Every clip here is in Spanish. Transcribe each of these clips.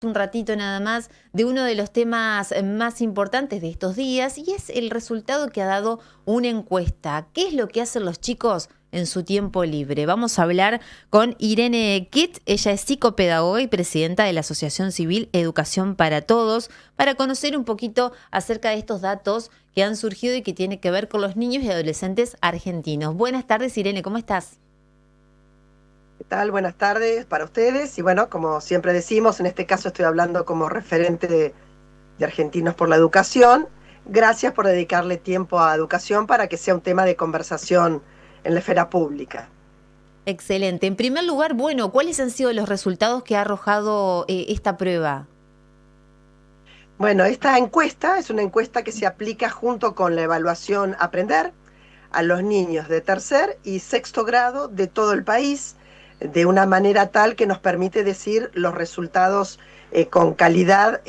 Un ratito nada más de uno de los temas más importantes de estos días y es el resultado que ha dado una encuesta. ¿Qué es lo que hacen los chicos en su tiempo libre? Vamos a hablar con Irene Kitt, ella es psicopedagoga y presidenta de la Asociación Civil Educación para Todos, para conocer un poquito acerca de estos datos que han surgido y que tienen que ver con los niños y adolescentes argentinos. Buenas tardes, Irene, ¿cómo estás? ¿Qué tal? Buenas tardes para ustedes. Y bueno, como siempre decimos, en este caso estoy hablando como referente de Argentinos por la Educación. Gracias por dedicarle tiempo a educación para que sea un tema de conversación en la esfera pública. Excelente. En primer lugar, bueno, ¿cuáles han sido los resultados que ha arrojado esta prueba? Bueno, esta encuesta es una encuesta que se aplica junto con la evaluación Aprender a los niños de tercer y sexto grado de todo el país, de una manera tal que nos permite decir los resultados con calidad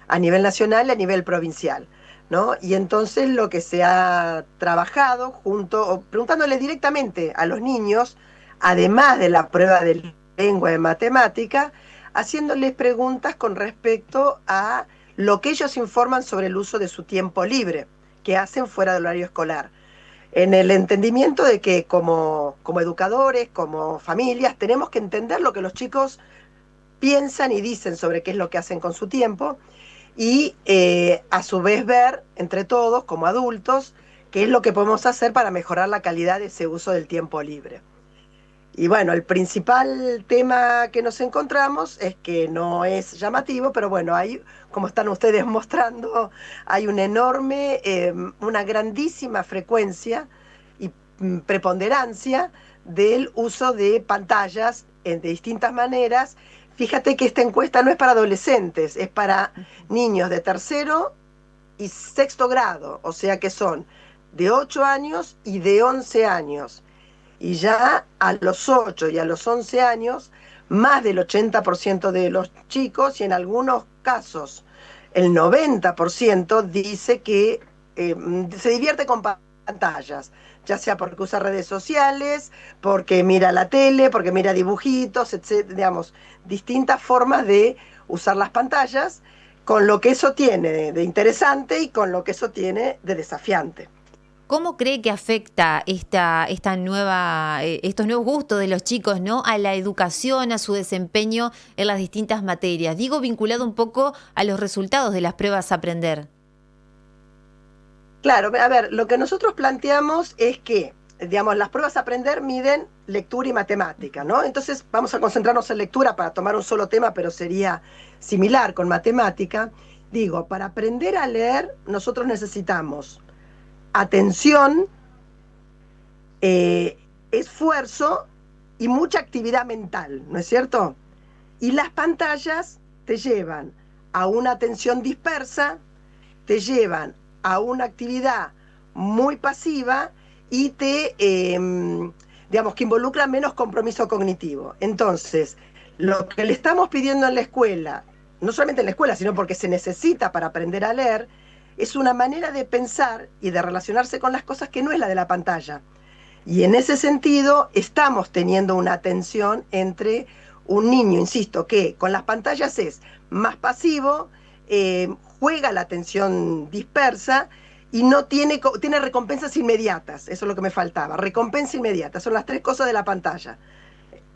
a nivel nacional y a nivel provincial, ¿no? Y entonces lo que se ha trabajado junto, o preguntándole directamente a los niños, además de la prueba de lengua y matemática, haciéndoles preguntas con respecto a lo que ellos informan sobre el uso de su tiempo libre, que hacen fuera del horario escolar, en el entendimiento de que como educadores, como familias, tenemos que entender lo que los chicos piensan y dicen sobre qué es lo que hacen con su tiempo y a su vez ver entre todos, como adultos, qué es lo que podemos hacer para mejorar la calidad de ese uso del tiempo libre. Y bueno, el principal tema que nos encontramos es que no es llamativo, pero bueno, hay, como están ustedes mostrando, hay una enorme, una grandísima frecuencia y preponderancia del uso de pantallas de distintas maneras. Fíjate que esta encuesta no es para adolescentes, es para niños de tercero y sexto grado, o sea que son de 8 años y de 11 años. Y ya a los 8 y a los 11 años, más del 80% de los chicos, y en algunos casos el 90% dice que se divierte con pantallas, ya sea porque usa redes sociales, porque mira la tele, porque mira dibujitos, etc., digamos, distintas formas de usar las pantallas, con lo que eso tiene de interesante y con lo que eso tiene de desafiante. ¿Cómo cree que afecta esta nueva, estos nuevos gustos de los chicos, ¿no? A la educación, a su desempeño en las distintas materias? Digo, vinculado un poco a los resultados de las pruebas a aprender. Claro, a ver, lo que nosotros planteamos es que, digamos, las pruebas a aprender miden lectura y matemática, ¿no? Entonces vamos a concentrarnos en lectura para tomar un solo tema, pero sería similar con matemática. Digo, para aprender a leer nosotros necesitamos atención, esfuerzo y mucha actividad mental, ¿no es cierto? Y las pantallas te llevan a una atención dispersa, te llevan a una actividad muy pasiva y digamos, que involucra menos compromiso cognitivo. Entonces, lo que le estamos pidiendo en la escuela, no solamente en la escuela, sino porque se necesita para aprender a leer, es una manera de pensar y de relacionarse con las cosas que no es la de la pantalla. Y en ese sentido, estamos teniendo una atención entre un niño, insisto, que con las pantallas es más pasivo, juega la atención dispersa y no tiene recompensas inmediatas. Eso es lo que me faltaba. Recompensa inmediata. Son las tres cosas de la pantalla.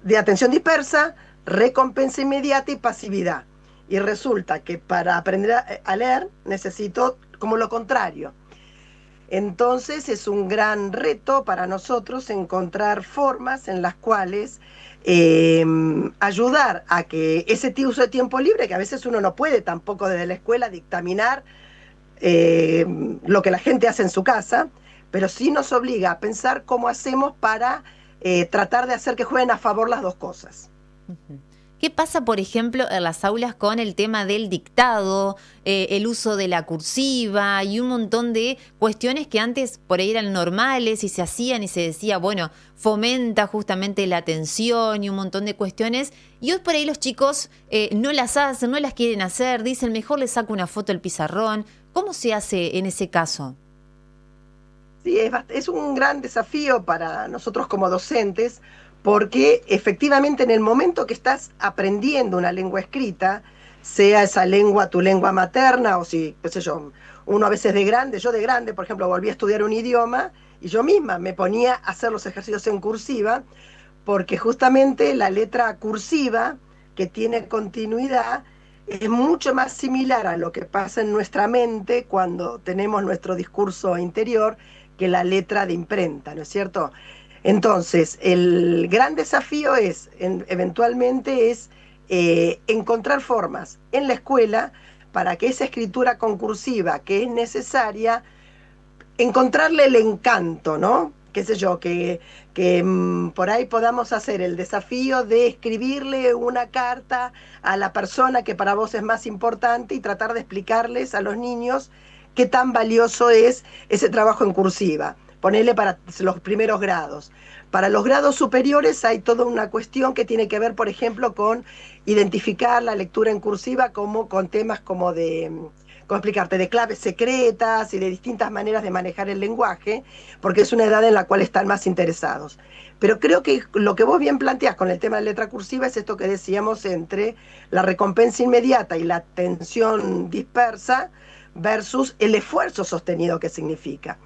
De atención dispersa, recompensa inmediata y pasividad. Y resulta que para aprender a leer necesito como lo contrario. Entonces es un gran reto para nosotros encontrar formas en las cuales eh, ayudar a que ese uso de tiempo libre, que a veces uno no puede tampoco desde la escuela dictaminar eh, lo que la gente hace en su casa, pero sí nos obliga a pensar cómo hacemos para tratar de hacer que jueguen a favor las dos cosas. Ujú. ¿Qué pasa, por ejemplo, en las aulas con el tema del dictado, el uso de la cursiva y un montón de cuestiones que antes por ahí eran normales y se hacían y se decía, bueno, fomenta justamente la atención y un montón de cuestiones? Y hoy por ahí los chicos no las hacen, no las quieren hacer, dicen, mejor le saco una foto al pizarrón. ¿Cómo se hace en ese caso? Sí, es un gran desafío para nosotros como docentes, porque efectivamente en el momento que estás aprendiendo una lengua escrita, sea esa lengua tu lengua materna o si, qué sé yo, uno a veces de grande, yo de grande, por ejemplo, volví a estudiar un idioma y yo misma me ponía a hacer los ejercicios en cursiva, porque justamente la letra cursiva, que tiene continuidad, es mucho más similar a lo que pasa en nuestra mente cuando tenemos nuestro discurso interior que la letra de imprenta, ¿no es cierto? Entonces, el gran desafío es, eventualmente, es encontrar formas en la escuela para que esa escritura concursiva que es necesaria encontrarle el encanto, ¿no? Qué sé yo, que por ahí podamos hacer el desafío de escribirle una carta a la persona que para vos es más importante y tratar de explicarles a los niños qué tan valioso es ese trabajo en cursiva. Ponerle para los primeros grados. Para los grados superiores hay toda una cuestión que tiene que ver, por ejemplo, con identificar la lectura en cursiva como con temas como de cómo explicarte, de claves secretas y de distintas maneras de manejar el lenguaje, porque es una edad en la cual están más interesados. Pero creo que lo que vos bien planteás con el tema de letra cursiva es esto que decíamos entre la recompensa inmediata y la atención dispersa versus el esfuerzo sostenido que significa.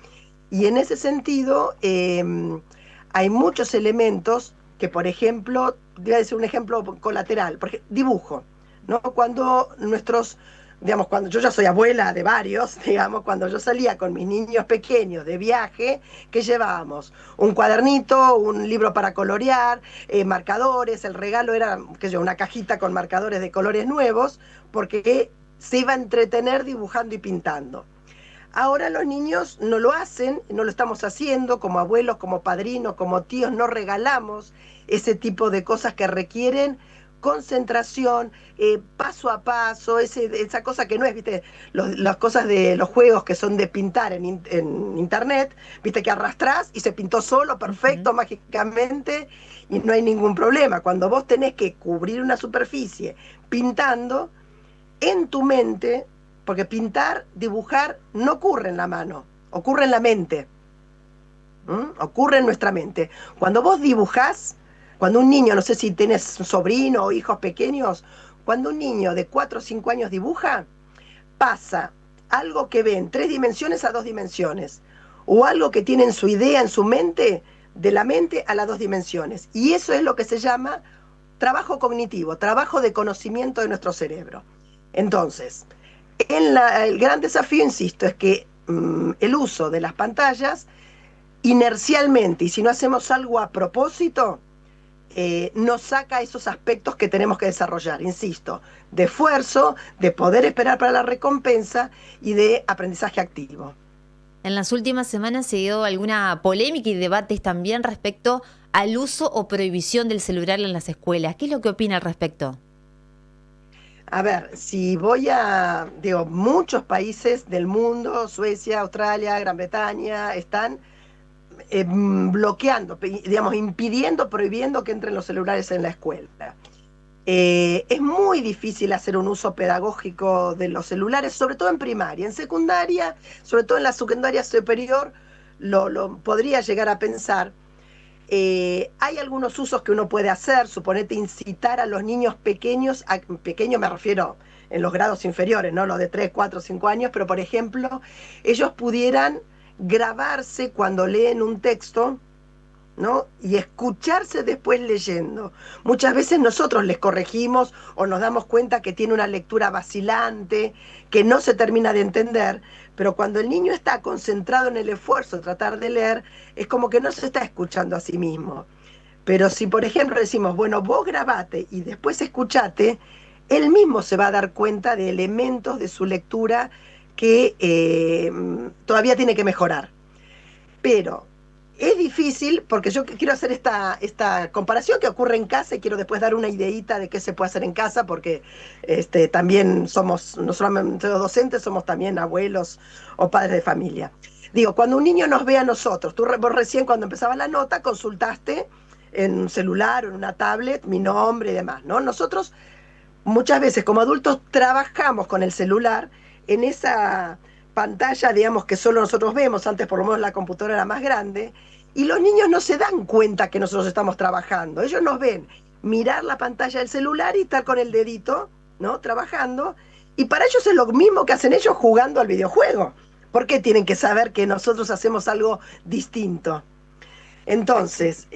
Y en ese sentido, hay muchos elementos que, por ejemplo, voy a decir un ejemplo colateral, por ejemplo, dibujo, ¿no? Cuando nuestros, digamos, cuando yo ya soy abuela de varios, digamos, cuando yo salía con mis niños pequeños de viaje, ¿qué llevábamos? Un cuadernito, un libro para colorear, marcadores, el regalo era, qué sé yo, una cajita con marcadores de colores nuevos, porque se iba a entretener dibujando y pintando. Ahora los niños no lo hacen, no lo estamos haciendo, como abuelos, como padrinos, como tíos, no regalamos ese tipo de cosas que requieren concentración, paso a paso, esa cosa que no es, viste, las cosas de los juegos que son de pintar en internet, viste que arrastrás y se pintó solo, Ujú. perfecto, mágicamente, y no hay ningún problema. Cuando vos tenés que cubrir una superficie pintando, en tu mente, porque pintar, dibujar, no ocurre en la mano, ocurre en la mente, ¿m? Ocurre en nuestra mente. Cuando vos dibujás, cuando un niño, no sé si tienes sobrino o hijos pequeños, cuando un niño de 4 o 5 años dibuja, pasa algo que ve en 3 dimensiones a 2 dimensiones, o algo que tiene en su idea, en su mente, de la mente a las 2 dimensiones. Y eso es lo que se llama trabajo cognitivo, trabajo de conocimiento de nuestro cerebro. Entonces, el gran desafío, insisto, es que el uso de las pantallas inercialmente, y si no hacemos algo a propósito, nos saca esos aspectos que tenemos que desarrollar, insisto, de esfuerzo, de poder esperar para la recompensa y de aprendizaje activo. En las últimas semanas se dio alguna polémica y debates también respecto al uso o prohibición del celular en las escuelas. ¿Qué es lo que opina al respecto? A ver, si voy a, digo, muchos países del mundo, Suecia, Australia, Gran Bretaña, están bloqueando, digamos, impidiendo, prohibiendo que entren los celulares en la escuela. Es muy difícil hacer un uso pedagógico de los celulares, sobre todo en primaria. En secundaria, sobre todo en la secundaria superior, lo podría llegar a pensar. Hay algunos usos que uno puede hacer, suponete incitar a los niños pequeños, pequeños me refiero en los grados inferiores, no los de 3 4 5 años, pero por ejemplo, ellos pudieran grabarse cuando leen un texto, ¿no? Y escucharse después leyendo. Muchas veces nosotros les corregimos o nos damos cuenta que tiene una lectura vacilante, que no se termina de entender, pero cuando el niño está concentrado en el esfuerzo de tratar de leer, es como que no se está escuchando a sí mismo. Pero si, por ejemplo, decimos, bueno, vos grabate y después escuchate, él mismo se va a dar cuenta de elementos de su lectura que todavía tiene que mejorar. Pero es difícil porque yo quiero hacer esta comparación que ocurre en casa y quiero después dar una ideita de qué se puede hacer en casa porque también somos, no solamente los docentes, somos también abuelos o padres de familia. Digo, cuando un niño nos ve a nosotros, vos recién cuando empezaba la nota consultaste en un celular o en una tablet mi nombre y demás, ¿no? Nosotros muchas veces como adultos trabajamos con el celular en esa pantalla, digamos, que solo nosotros vemos, antes por lo menos la computadora era más grande, Y los niños no se dan cuenta que nosotros estamos trabajando. Ellos nos ven mirar la pantalla del celular y estar con el dedito, ¿no? Trabajando. Y para ellos es lo mismo que hacen ellos jugando al videojuego. ¿Por qué tienen que saber que nosotros hacemos algo distinto? Entonces,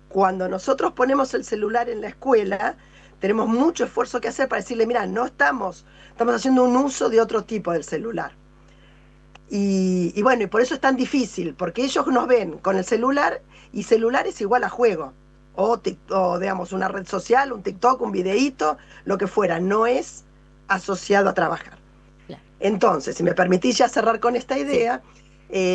cuando nosotros ponemos el celular en la escuela, tenemos mucho esfuerzo que hacer para decirle, mira, no estamos haciendo un uso de otro tipo del celular. Y bueno, y por eso es tan difícil, porque ellos nos ven con el celular y celular es igual a juego. O digamos, una red social, un TikTok, un videíto, lo que fuera, no es asociado a trabajar. Claro. Entonces, si me permitís ya cerrar con esta Sí. idea,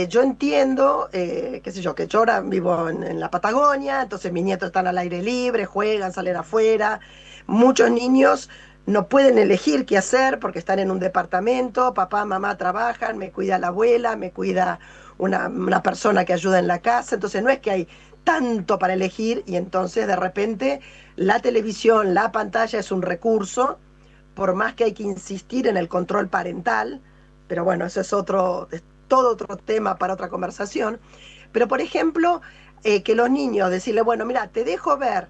yo entiendo, qué sé yo, que yo ahora vivo en la Patagonia, entonces mis nietos están al aire libre, juegan, salen afuera. Muchos niños no pueden elegir qué hacer porque están en un departamento, papá, mamá trabajan, me cuida la abuela, me cuida una persona que ayuda en la casa, entonces no es que hay tanto para elegir y entonces de repente la televisión, la pantalla es un recurso, por más que hay que insistir en el control parental, pero bueno, eso es todo otro tema para otra conversación. Pero por ejemplo, que los niños, decirle, bueno, mira, te dejo ver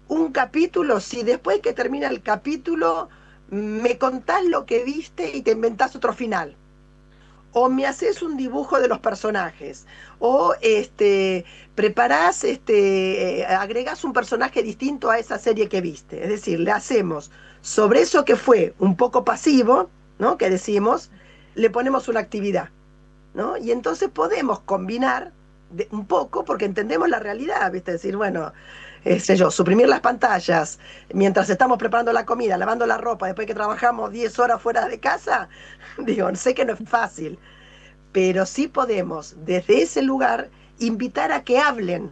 un capítulo, si después que termina el capítulo me contás lo que viste y te inventás otro final, o me haces un dibujo de los personajes, o preparás, agregás un personaje distinto a esa serie que viste. Es decir, le hacemos sobre eso que fue un poco pasivo, ¿no? Que decimos, le ponemos una actividad, ¿no? Y entonces podemos combinar un poco, porque entendemos la realidad, ¿viste? Decir, bueno, sé yo, suprimir las pantallas mientras estamos preparando la comida, lavando la ropa, después que trabajamos 10 horas fuera de casa, digo, sé que no es fácil, pero sí podemos desde ese lugar invitar a que hablen,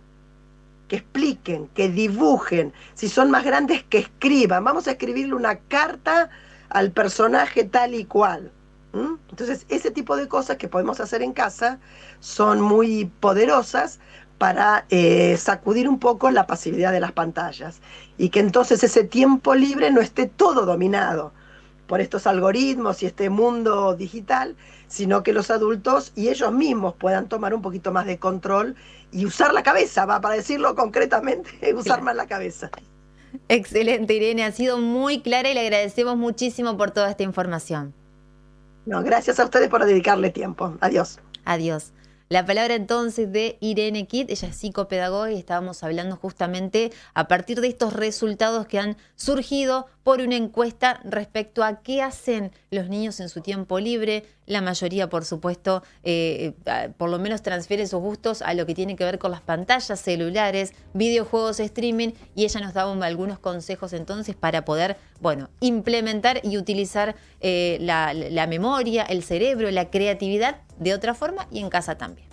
que expliquen, que dibujen, si son más grandes que escriban, vamos a escribirle una carta al personaje tal y cual. ¿Mm? Entonces, ese tipo de cosas que podemos hacer en casa son muy poderosas para sacudir un poco la pasividad de las pantallas y que entonces ese tiempo libre no esté todo dominado por estos algoritmos y este mundo digital, sino que los adultos y ellos mismos puedan tomar un poquito más de control y usar la cabeza, va, para decirlo concretamente, usar Claro. más la cabeza. Excelente, Irene, ha sido muy clara y le agradecemos muchísimo por toda esta información. No, gracias a ustedes por dedicarle tiempo. Adiós. Adiós. La palabra entonces de Irene Kitt, ella es psicopedagoga y estábamos hablando justamente a partir de estos resultados que han surgido por una encuesta respecto a qué hacen los niños en su tiempo libre. La mayoría, por supuesto, por lo menos transfiere sus gustos a lo que tiene que ver con las pantallas, celulares, videojuegos, streaming, y ella nos daba algunos consejos entonces para poder, bueno, implementar y utilizar la memoria, el cerebro, la creatividad de otra forma y en casa también.